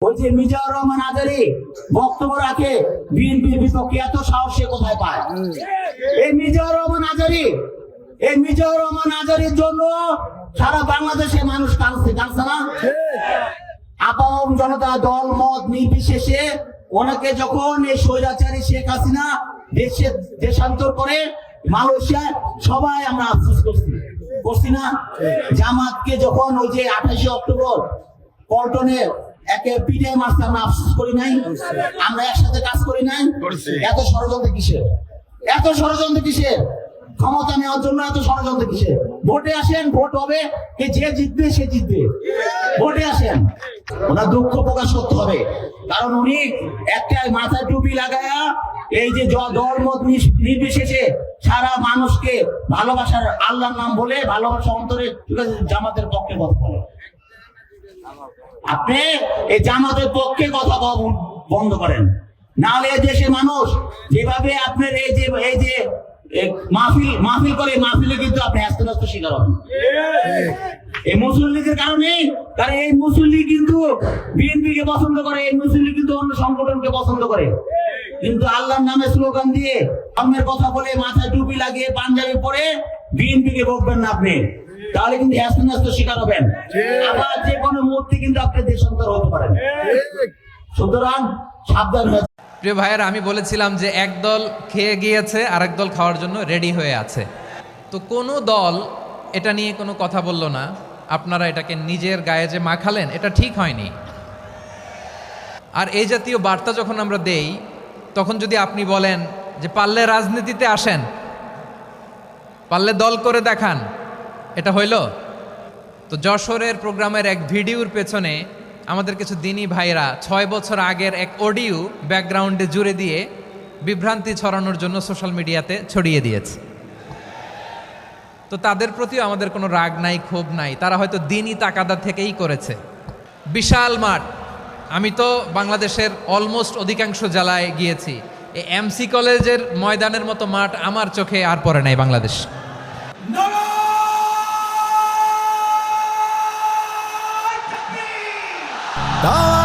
ওই যে মিজানুর রহমান আজারী বক্তব্য রাখে বিএনপির বিপক্ষে, এত সাহস সে কোথায় পায়? এই মিজানুর রহমান আজারীর জন্য সারা বাংলাদেশে মানুষ কাঁদছে না? আপামর জনতা দল মত নির্বিশেষে ওনাকে যখন এই স্বৈরাচারী শেখ হাসিনা দেশান্তর করে মালয়েশিয়ায়, সবাই আমরা আফসোস করছি না? জামাতকে যখন ওই যে 28 অক্টোবর পল্টনে একে পিঠে মারছে, আমরা আফসোস করি নাই? আমরা একসাথে কাজ করি নাই? এত ষড়যন্ত্র কিসের? ক্ষমতা নেওয়ার জন্য এত ষড়যন্ত্র কিসের? ভোটে আসেন, ভোট হবে, যে জিতবে সে জিতবে। ভোটে আসেন, ওনার দুঃখ প্রকাশ করতে হবে, কারণ উনি একটা মাথায় টুপি লাগায়া এই যে দল মত নির্বিশেষে সারা মানুষকে ভালোবাসার আল্লাহর নাম বলে ভালোবাসা অন্তরে জামাতের পক্ষে কথা বলে। আপনি এই জামাতের পক্ষে কথা বন্ধ করেন, নাহলে এই দেশের মানুষ যেভাবে আপনার এই যে মাহফিল করে, মাহফিলে কিন্তু আপনি আস্তে আস্তে শিকার হবেন এই মুসলিম লীগের কারণে। কারণ এই মুসলিম লীগ কিন্তু বিএনপিকে পছন্দ করে, এই মুসলিম লীগ কিন্তু অন্য সংগঠনকে পছন্দ করে, কিন্তু আল্লাহর নামে স্লোগান দিয়ে ধর্মের কথা বলে মাথায় টুপি লাগিয়ে পাঞ্জাবি পরে বিএনপিকে বকবেন না আপনি, তাহলে কিন্তু হ্যাস্ত শিকার হবেন। আবার যে কোনো মুহূর্তে কিন্তু আপনি দেশান্তর হতে পারেন। সুতরাং সাবধান হয়ে। প্রিয় ভাইয়েরা, আমি বলেছিলাম যে এক দল খেয়ে গিয়েছে আর এক দল খাওয়ার জন্য রেডি হয়ে আছে। তো কোনো দল এটা নিয়ে কোনো কথা বলল না, আপনারা এটাকে নিজের গায়ে যে মাখালেন, এটা ঠিক হয়নি। আর এই জাতীয় বার্তা যখন আমরা দেই, তখন যদি আপনি বলেন যে পারলে রাজনীতিতে আসেন, পারলে দল করে দেখান, এটা হইল? তো যশোরের প্রোগ্রামের এক ভিডিওর পেছনে আমাদের কিছু দিনী ভাইরা 6 বছর আগের এক অডিও ব্যাকগ্রাউন্ডে জুড়ে দিয়ে বিভ্রান্তি ছড়ানোর জন্য সোশ্যাল মিডিয়াতে ছড়িয়ে দিয়েছে। তো তাদের প্রতিও আমাদের কোনো রাগ নাই, ক্ষোভ নাই, তারা হয়তো দিনই তাকাদা থেকেই করেছে। বিশাল মাঠ, আমি তো বাংলাদেশের অলমোস্ট অধিকাংশ জেলায় গিয়েছি, এই এমসি কলেজের ময়দানের মতো মাঠ আমার চোখে আর পড়ে নাই বাংলাদেশ। দাওয়াত